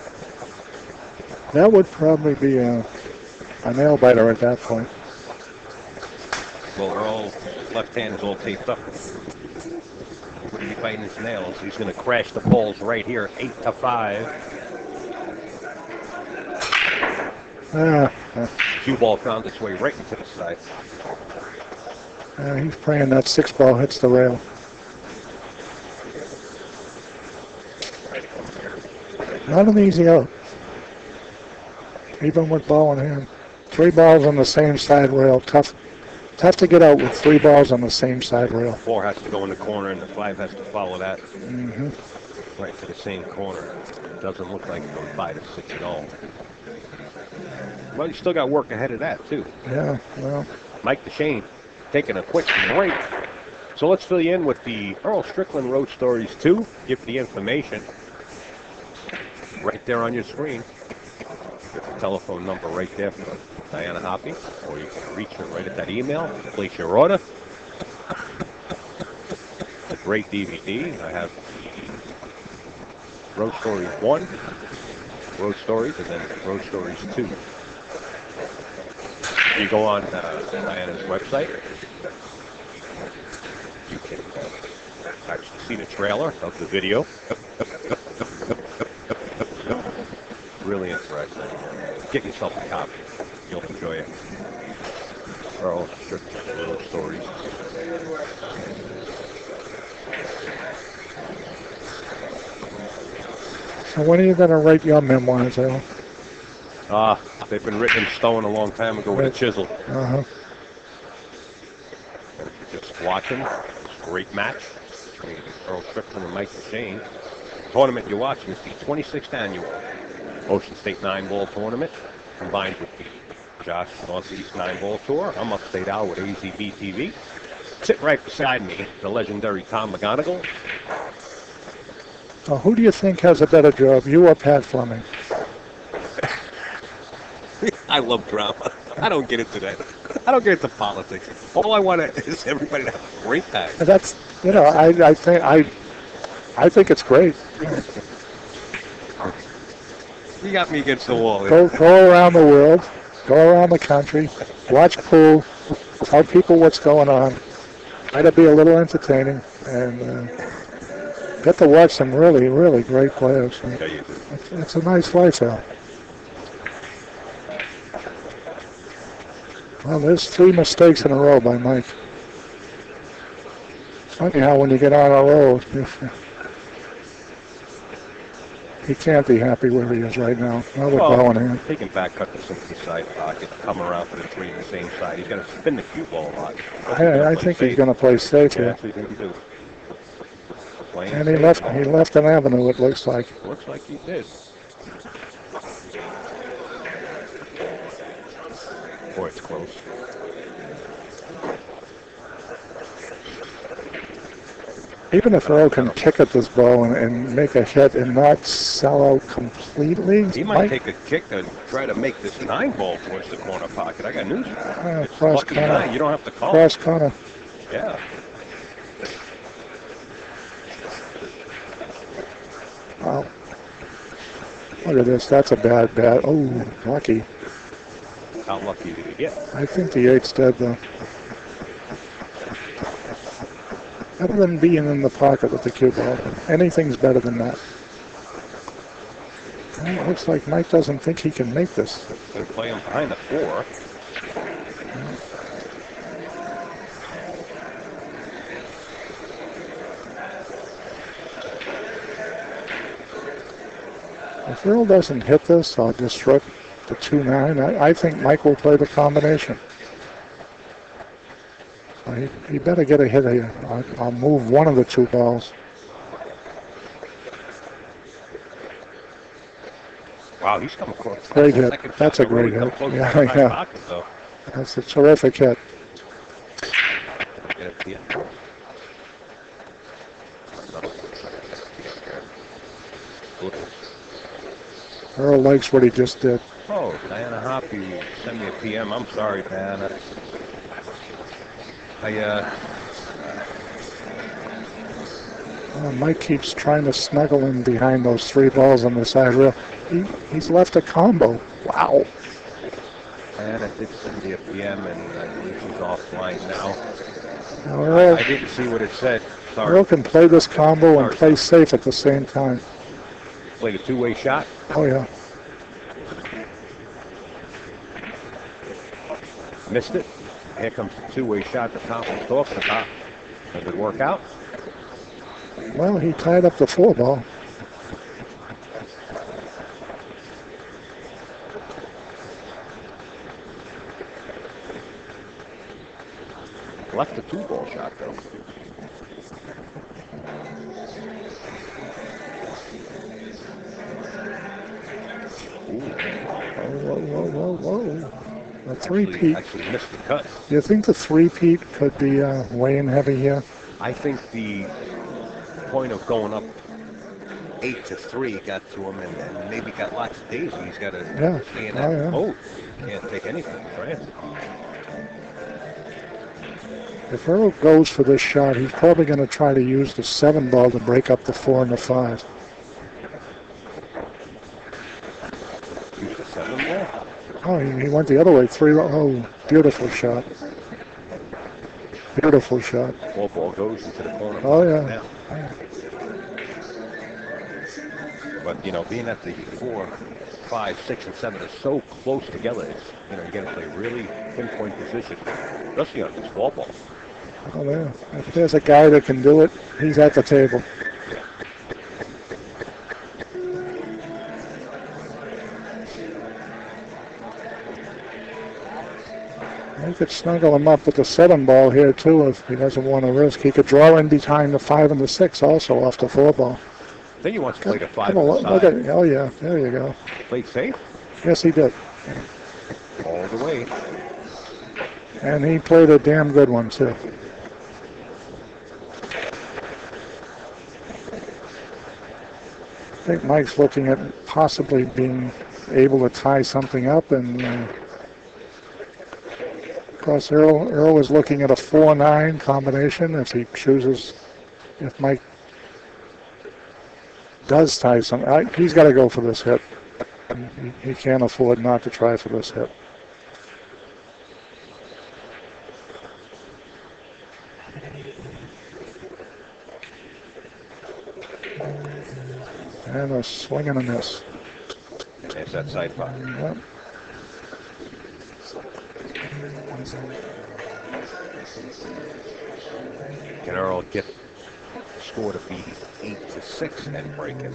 That would probably be a nail-biter at that point. Well, Earl's left hand is all taped up. Wouldn't be biting his nails. He's going to crash the balls right here, 8-5. Cue ball found its way right into the side. He's praying that 6-ball hits the rail. Not an easy out. Even with ball in hand. 3 balls on the same side rail. Tough to get out with 3 balls on the same side rail. 4 has to go in the corner and the 5 has to follow that. Mm-hmm. Right to the same corner. Doesn't look like it goes 5-6 at all. Well, you still got work ahead of that, too. Yeah, well. Mike Dechaine taking a quick break. So let's fill you in with the Earl Strickland Rhode Stories 2. Give the information right there on your screen. Get the telephone number right there for Diana Hoppy, or you can reach her right at that email. Place your order. It's a great DVD. I have Rhode Stories 1, Rhode Stories, and then Rhode Stories 2. You go on Diana's website. You can actually see the trailer of the video. Really interesting. Get yourself a copy. You'll enjoy it. Earl Strickland Rhode Stories. So when are you going to write your memoirs, Earl? They've been written in stone a long time ago with a chisel. Uh-huh. Just watching this great match between Earl Strickland and Mike Dechaine. The tournament you're watching is the 26th annual Ocean State 9-Ball Tournament, combined with the Josh Northeast 9-Ball Tour. I'm Upstate Al with AZB TV. Sitting right beside me, the legendary Tom McGonigal. Well, who do you think has a better job, you or Pat Fleming? I love drama. I don't get into that. I don't get into politics. All I want is everybody to have a great time. That's, you know, I think it's great. You got me against the wall. Go around the world, go around the country, watch pool, tell people what's going on. Try to be a little entertaining and get to watch some really, really great players. Yeah, you do. It's a nice lifestyle. Well, there's 3 mistakes in a row by Mike. It's funny how when you get on a roll, he can't be happy where he is right now. Another ball in hand. Taking back cut to some side pocket, come around for the 3 on the same side. He's got to spin the cue ball a lot. I think he's going to play safe Yeah, here. that's what he's going to do. Playing And he safe. left an avenue, it looks like. Looks like he did. Boy, it's close. Even if Earl can kick at this ball and make a hit and not sell out completely, He might take a kick to try to make this 9 ball towards the corner pocket. I got news for you. It's cross lucky corner. 9. You don't have to call. Cross corner. Yeah. Wow. Look at this. That's a bad bat. Oh, lucky. How lucky did he get? I think the 8's dead, though. Better than being in the pocket with the cue ball. Anything's better than that. Well, it looks like Mike doesn't think he can make this. Going to play him behind the 4. If Earl doesn't hit this, I'll disrupt the 2-9. I think Mike will play the combination. So he better get a hit here. I'll move one of the 2 balls. Wow, he's come across. Great hit. That's a great hit. Yeah. That's a terrific hit. Earl likes what he just did. Oh, Diana Hoppy sent me a PM. I'm sorry, Diana. Mike keeps trying to snuggle in behind those 3 balls on the side rail. He's left a combo. Wow. Diana did send me a PM, and I believe she's offline now. Now Earl, I didn't see what it said. Sorry. Earl can play this combo and play safe at the same time. Played a 2-way shot. Oh, yeah. Missed it. Here comes the 2-way shot the top was talking about. Does it work out? Well, he tied up the 4 ball. Left the 2-ball shot, though. Whoa. A 3-peat. Actually missed the cut. Do you think the 3-peat could be weighing heavy here? I think the point of going up 8-3 got to him, and maybe got lots of days. He's got to stay in that mode. Can't take anything for granted. If Earl goes for this shot, he's probably going to try to use the 7 ball to break up the 4 and the 5. Use the 7 ball? Oh, he went the other way. 3. Oh, beautiful shot. Beautiful shot. 4 ball goes into the corner. Oh, yeah. Now. But, you know, being at the 4, 5, 6, and 7 are so close together, it's, you know, you got to play really pinpoint position, especially on this 4 ball. Oh, yeah. If there's a guy that can do it, he's at the table. He could snuggle him up with the 7 ball here, too, if he doesn't want to risk. He could draw in behind the 5 and the 6 also off the 4 ball. I think he wants to play the 5 on on the look side. at, oh, yeah. There you go. Played safe Yes, he did. all the way. And he played a damn good one, too. I think Mike's looking at possibly being able to tie something up, and of course Earl is looking at a 4-9 combination if he chooses, if Mike does tie something. He's got to go for this hit. He can't afford not to try for this hit. And a swing and a miss. And there's that side pot. Yep. Can Earl get the score to be 8-6 and break it?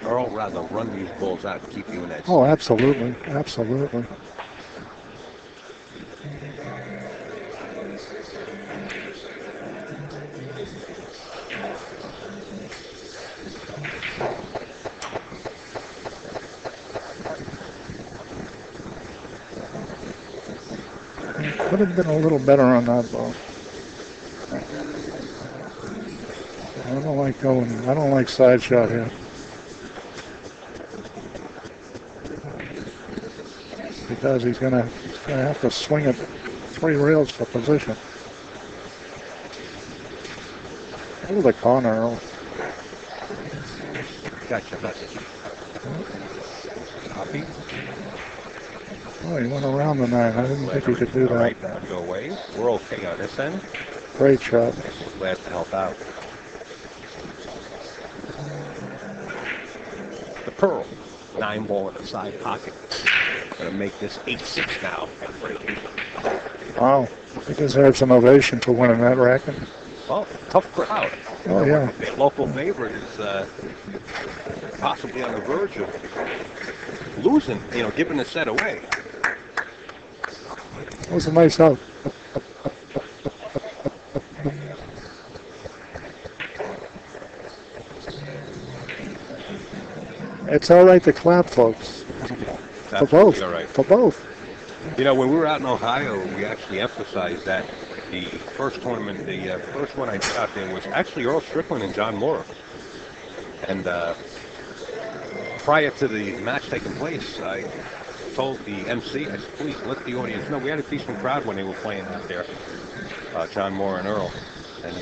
Earl rather run these balls out and keep you in that. Oh, absolutely, absolutely. Could have been a little better on that ball. I don't like side shot here. Because he's gonna have to swing it 3 rails for position. Over the corner, Earl. Gotcha, message. Copy. Oh, he went around the 9. I didn't think he could do that. All right, now go away. We're okay on this end. Great shot. We're glad to help out. The Pearl. 9 ball in the side pocket. Going to make this 8-6 now and break it. Wow. He deserves an ovation for winning that racket. Well, tough crowd. Oh, yeah. Their local favorite is possibly on the verge of losing, giving the set away. That was a nice out. It's all right to clap, folks. For both. All right. For both. When we were out in Ohio, we actually emphasized that the first tournament, the first one I did out there was actually Earl Strickland and John Moore. And prior to the match taking place, I told the MC, I said, please let the audience know. We had a decent crowd when they were playing out there, John Moore and Earl. And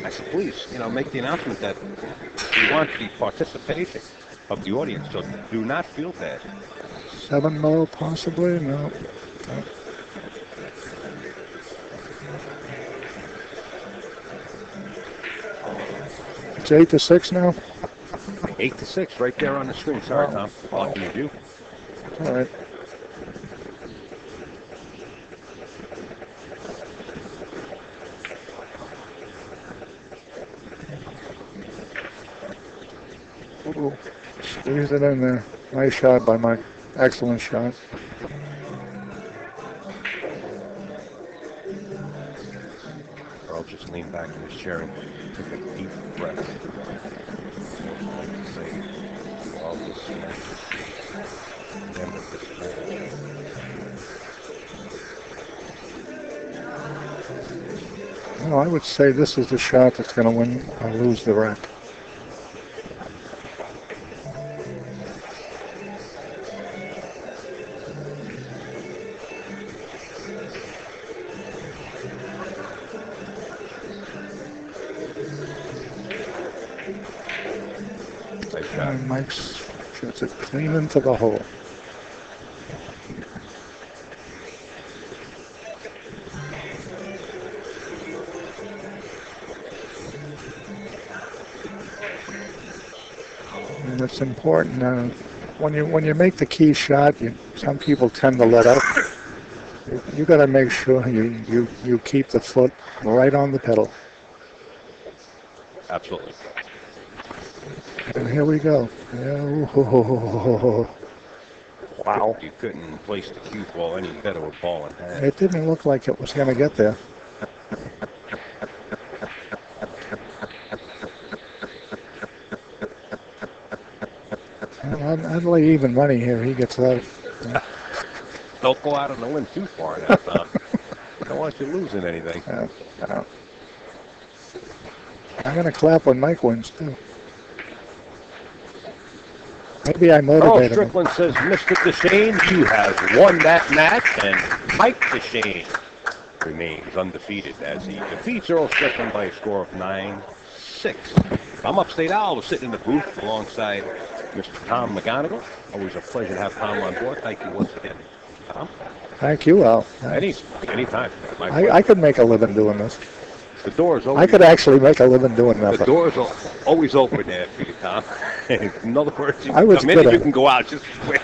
I said, please, make the announcement that we want the participation of the audience, so do not feel bad. 7 more, possibly? No. It's 8-6 now? 8-6, right there on the screen. Sorry, Tom. Blocking the view. All right. Ooh, squeeze it in there. Nice shot by Mike. Excellent shot. Earl just leaned back in his chair and took a deep breath. Say, all this matches the end of this ball. Well, I would say this is the shot that's going to win or lose the rack. And Mike's shoots it clean into the hole. And it's important when you make the key shot. Some people tend to let up. You got to make sure you keep the foot right on the pedal. Absolutely. And here we go. Wow. You couldn't place the cue ball any better with ball in hand. It didn't look like it was going to get there. I'd lay even money here. He gets that. Don't go out on the limb too far now, Tom. I don't want you losing anything. I'm going to clap when Mike wins, too. Maybe I motivated him. Strickland says, Mr. Dechaine, you have won that match, and Mike Dechaine remains undefeated as he defeats Earl Strickland by a score of 9-6. 26. I'm Upstate Al. We're sitting in the booth alongside Mr. Tom McGonigal. Always a pleasure to have Tom on board. Thank you once again, Tom. Thank you, Al. Anytime. I could make a living doing this. The door's always I could actually make a living doing The nothing. doors are always open there for you, Tom. In other words, you I can was come in good and you at can it. go out just as quick.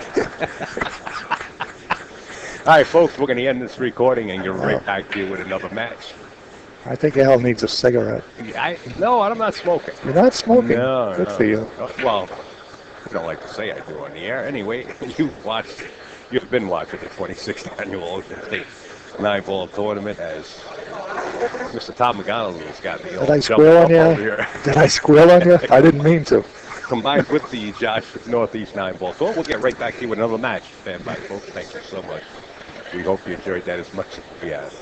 All right, folks, we're going to end this recording and get right back to you with another match. I think Al needs a cigarette. No, I'm not smoking. You're not smoking? No, Good for you. Well, I don't like to say I do on the air. Anyway, you've been watching the 26th annual Ocean State 9-ball tournament as Mr. Tom McGonigal has got the Did I squeal on you? Did I squeal on you? I didn't mean to. Combined with the Josh Northeast 9-ball. So we'll get right back to you with another match. Stand by, folks. Thank you so much. We hope you enjoyed that as much as we have.